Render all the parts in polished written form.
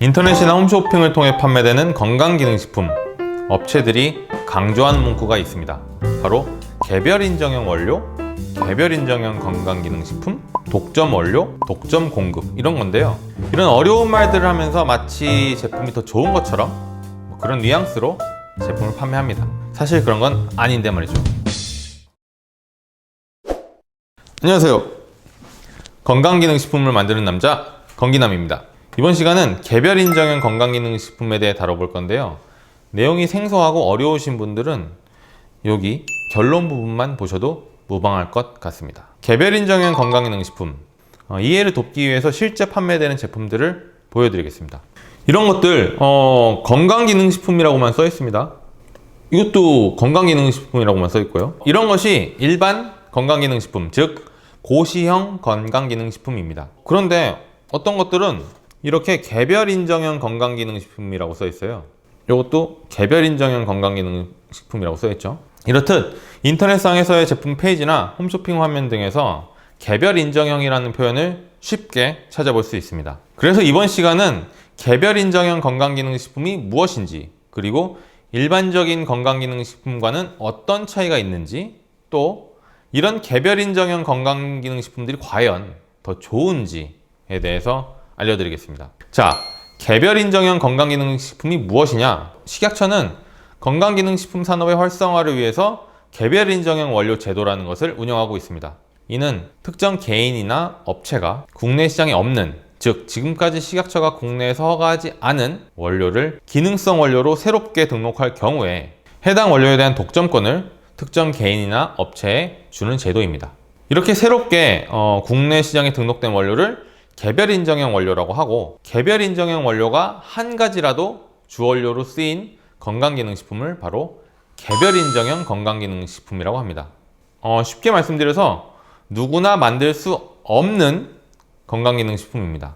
인터넷이나 홈쇼핑을 통해 판매되는 건강기능식품 업체들이 강조하는 문구가 있습니다. 바로 개별인정형 원료, 개별인정형 건강기능식품, 독점 원료, 독점 공급 이런 건데요. 이런 어려운 말들을 하면서 마치 제품이 더 좋은 것처럼 그런 뉘앙스로 제품을 판매합니다. 사실 그런 건 아닌데 말이죠. 안녕하세요. 건강기능식품을 만드는 남자 건기남입니다. 이번 시간은 개별인정형 건강기능식품에 대해 다뤄볼 건데요. 내용이 생소하고 어려우신 분들은 여기 결론 부분만 보셔도 무방할 것 같습니다. 개별인정형 건강기능식품, 이해를 돕기 위해서 실제 판매되는 제품들을 보여드리겠습니다. 이런 것들 건강기능식품이라고만 써 있습니다. 이것도 건강기능식품이라고만 써 있고요. 이런 것이 일반 건강기능식품, 즉 고시형 건강기능식품입니다. 그런데 어떤 것들은 이렇게 개별인정형 건강기능식품이라고 써 있어요. 이것도 개별인정형 건강기능식품이라고 써 있죠. 이렇듯 인터넷상에서의 제품 페이지나 홈쇼핑 화면 등에서 개별인정형이라는 표현을 쉽게 찾아볼 수 있습니다. 그래서 이번 시간은 개별인정형 건강기능식품이 무엇인지, 그리고 일반적인 건강기능식품과는 어떤 차이가 있는지, 또 이런 개별인정형 건강기능식품들이 과연 더 좋은지에 대해서 알려드리겠습니다. 자, 개별인정형 건강기능식품이 무엇이냐? 식약처는 건강기능식품 산업의 활성화를 위해서 개별인정형 원료 제도라는 것을 운영하고 있습니다. 이는 특정 개인이나 업체가 국내 시장에 없는, 즉 지금까지 식약처가 국내에서 허가하지 않은 원료를 기능성 원료로 새롭게 등록할 경우에 해당 원료에 대한 독점권을 특정 개인이나 업체에 주는 제도입니다. 이렇게 새롭게 국내 시장에 등록된 원료를 개별인정형 원료라고 하고, 개별인정형 원료가 한 가지라도 주원료로 쓰인 건강기능식품을 바로 개별인정형 건강기능식품이라고 합니다. 쉽게 말씀드려서 누구나 만들 수 없는 건강기능식품입니다.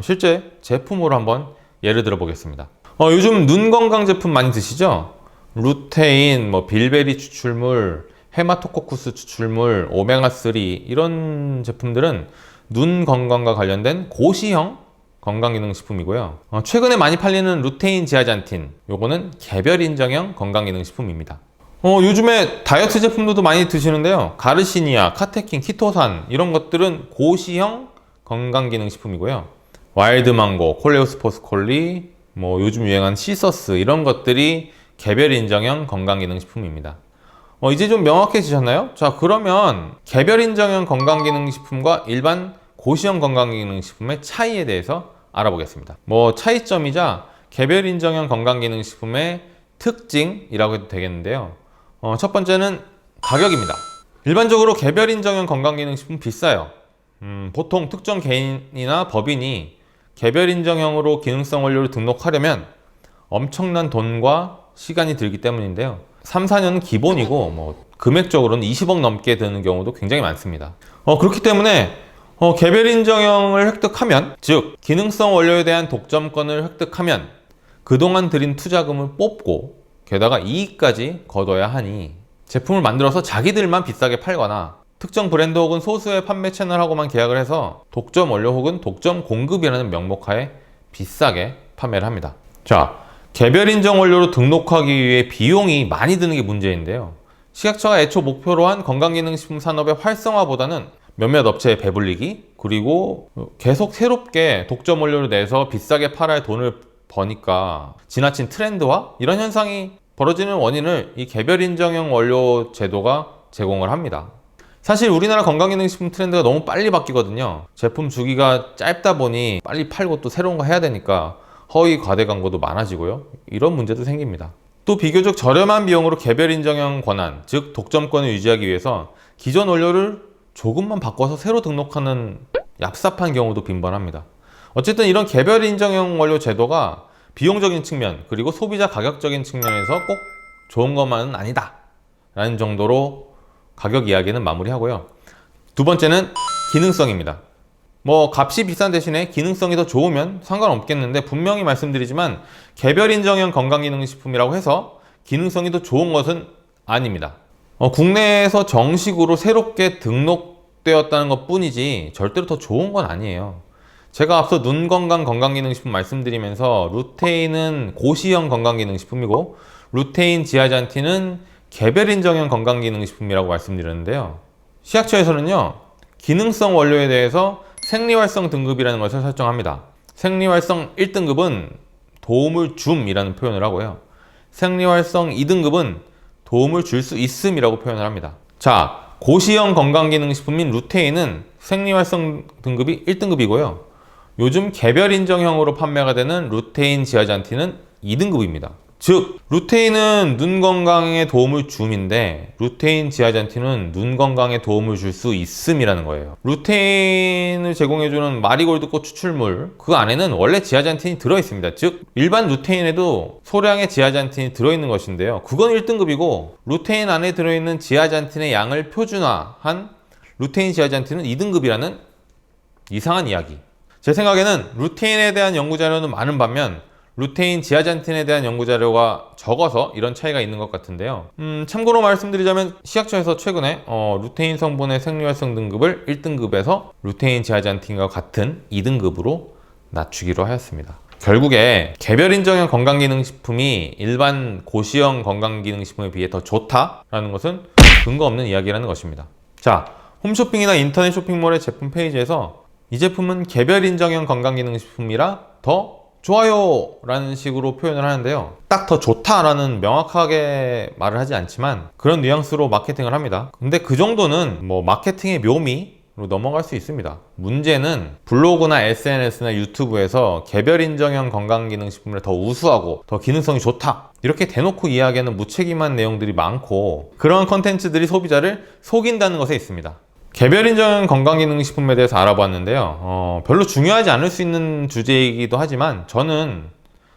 실제 제품으로 한번 예를 들어 보겠습니다. 요즘 눈 건강 제품 많이 드시죠? 루테인, 빌베리 추출물, 헤마토코쿠스 추출물, 오메가3 이런 제품들은 눈 건강과 관련된 고시형 건강기능식품이고요. 최근에 많이 팔리는 루테인 지아잔틴, 요거는 개별인정형 건강기능식품입니다. 요즘에 다이어트 제품들도 많이 드시는데요. 가르시니아, 카테킨, 키토산 이런 것들은 고시형 건강기능식품이고요. 와일드망고, 콜레오스포스콜리, 요즘 유행한 시서스 이런 것들이 개별인정형 건강기능식품입니다. 이제 좀 명확해지셨나요? 자, 그러면 개별인정형 건강기능식품과 일반 고시형 건강기능식품의 차이에 대해서 알아보겠습니다. 차이점이자 개별인정형 건강기능식품의 특징이라고 해도 되겠는데요. 첫 번째는 가격입니다. 일반적으로 개별인정형 건강기능식품 비싸요. 보통 특정 개인이나 법인이 개별인정형으로 기능성 원료를 등록하려면 엄청난 돈과 시간이 들기 때문인데요. 3, 4년은 기본이고 금액적으로는 20억 넘게 드는 경우도 굉장히 많습니다. 그렇기 때문에 개별인정형을 획득하면, 즉 기능성 원료에 대한 독점권을 획득하면 그동안 들인 투자금을 뽑고 게다가 이익까지 거둬야 하니 제품을 만들어서 자기들만 비싸게 팔거나 특정 브랜드 혹은 소수의 판매 채널하고만 계약을 해서 독점 원료 혹은 독점 공급이라는 명목하에 비싸게 판매를 합니다. 자, 개별인정 원료로 등록하기 위해 비용이 많이 드는 게 문제인데요. 식약처가 애초 목표로 한 건강기능식품 산업의 활성화보다는 몇몇 업체에 배불리기, 그리고 계속 새롭게 독점 원료를 내서 비싸게 팔아야 돈을 버니까 지나친 트렌드화 이런 현상이 벌어지는 원인을 이 개별인정형 원료 제도가 제공을 합니다. 사실 우리나라 건강기능식품 트렌드가 너무 빨리 바뀌거든요. 제품 주기가 짧다 보니 빨리 팔고 또 새로운 거 해야 되니까 허위 과대 광고도 많아지고요. 이런 문제도 생깁니다. 또 비교적 저렴한 비용으로 개별인정형 권한, 즉 독점권을 유지하기 위해서 기존 원료를 조금만 바꿔서 새로 등록하는 얍삽한 경우도 빈번합니다. 어쨌든 이런 개별인정형 원료 제도가 비용적인 측면, 그리고 소비자 가격적인 측면에서 꼭 좋은 것만은 아니다 라는 정도로 가격 이야기는 마무리하고요. 두 번째는 기능성입니다. 값이 비싼 대신에 기능성이 더 좋으면 상관없겠는데, 분명히 말씀드리지만 개별인정형 건강기능식품이라고 해서 기능성이 더 좋은 것은 아닙니다. 국내에서 정식으로 새롭게 등록되었다는 것 뿐이지 절대로 더 좋은 건 아니에요. 제가 앞서 눈 건강 건강기능식품 말씀드리면서 루테인은 고시형 건강기능식품이고 루테인 지아잔틴은 개별인정형 건강기능식품이라고 말씀드렸는데요. 식약처에서는요, 기능성 원료에 대해서 생리활성 등급이라는 것을 설정합니다. 생리활성 1등급은 도움을 줌이라는 표현을 하고요. 생리활성 2등급은 도움을 줄 수 있음이라고 표현을 합니다. 자, 고시형 건강기능식품인 루테인은 생리활성 등급이 1등급이고요. 요즘 개별인정형으로 판매가 되는 루테인 지아잔틴은 2등급입니다. 즉, 루테인은 눈 건강에 도움을 줌인데 루테인 지아잔틴은 눈 건강에 도움을 줄 수 있음이라는 거예요. 루테인을 제공해주는 마리골드꽃 추출물, 그 안에는 원래 지아잔틴이 들어있습니다. 즉, 일반 루테인에도 소량의 지아잔틴이 들어있는 것인데요. 그건 1등급이고 루테인 안에 들어있는 지아잔틴의 양을 표준화한 루테인 지아잔틴은 2등급이라는 이상한 이야기. 제 생각에는 루테인에 대한 연구자료는 많은 반면 루테인 지아잔틴에 대한 연구자료가 적어서 이런 차이가 있는 것 같은데요. 참고로 말씀드리자면 식약처에서 최근에 루테인 성분의 생리활성 등급을 1등급에서 루테인 지아잔틴과 같은 2등급으로 낮추기로 하였습니다. 결국에 개별인정형 건강기능식품이 일반 고시형 건강기능식품에 비해 더 좋다라는 것은 근거 없는 이야기라는 것입니다. 자, 홈쇼핑이나 인터넷 쇼핑몰의 제품 페이지에서 이 제품은 개별인정형 건강기능식품이라 더 좋아요 라는 식으로 표현을 하는데요, 딱 더 좋다라는 명확하게 말을 하지 않지만 그런 뉘앙스로 마케팅을 합니다. 근데 그 정도는 뭐 마케팅의 묘미로 넘어갈 수 있습니다. 문제는 블로그나 SNS나 유튜브에서 개별인정형 건강기능식품을 더 우수하고 더 기능성이 좋다 이렇게 대놓고 이야기하는 무책임한 내용들이 많고 그런 컨텐츠들이 소비자를 속인다는 것에 있습니다. 개별인정형 건강기능식품에 대해서 알아봤는데요, 별로 중요하지 않을 수 있는 주제이기도 하지만 저는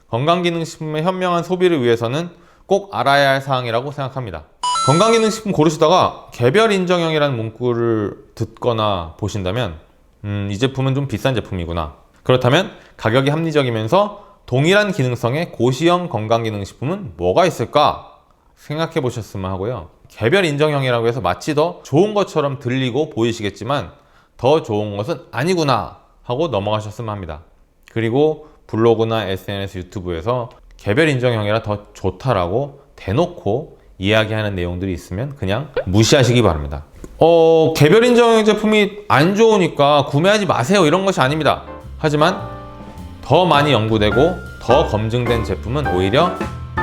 건강기능식품의 현명한 소비를 위해서는 꼭 알아야 할 사항이라고 생각합니다. 건강기능식품 고르시다가 개별인정형이라는 문구를 듣거나 보신다면 이 제품은 좀 비싼 제품이구나, 그렇다면 가격이 합리적이면서 동일한 기능성의 고시형 건강기능식품은 뭐가 있을까 생각해 보셨으면 하고요. 개별 인정형이라고 해서 마치 더 좋은 것처럼 들리고 보이시겠지만 더 좋은 것은 아니구나 하고 넘어가셨으면 합니다. 그리고 블로그나 SNS, 유튜브에서 개별 인정형이라 더 좋다라고 대놓고 이야기하는 내용들이 있으면 그냥 무시하시기 바랍니다. 개별 인정형 제품이 안 좋으니까 구매하지 마세요 이런 것이 아닙니다. 하지만 더 많이 연구되고 더 검증된 제품은 오히려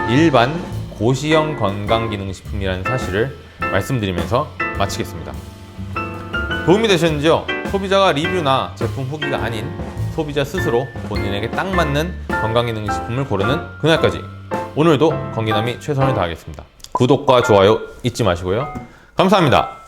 일반 고시형 건강기능식품이라는 사실을 말씀드리면서 마치겠습니다. 도움이 되셨는지요? 소비자가 리뷰나 제품 후기가 아닌 소비자 스스로 본인에게 딱 맞는 건강기능식품을 고르는 그날까지 오늘도 건기남이 최선을 다하겠습니다. 구독과 좋아요 잊지 마시고요. 감사합니다.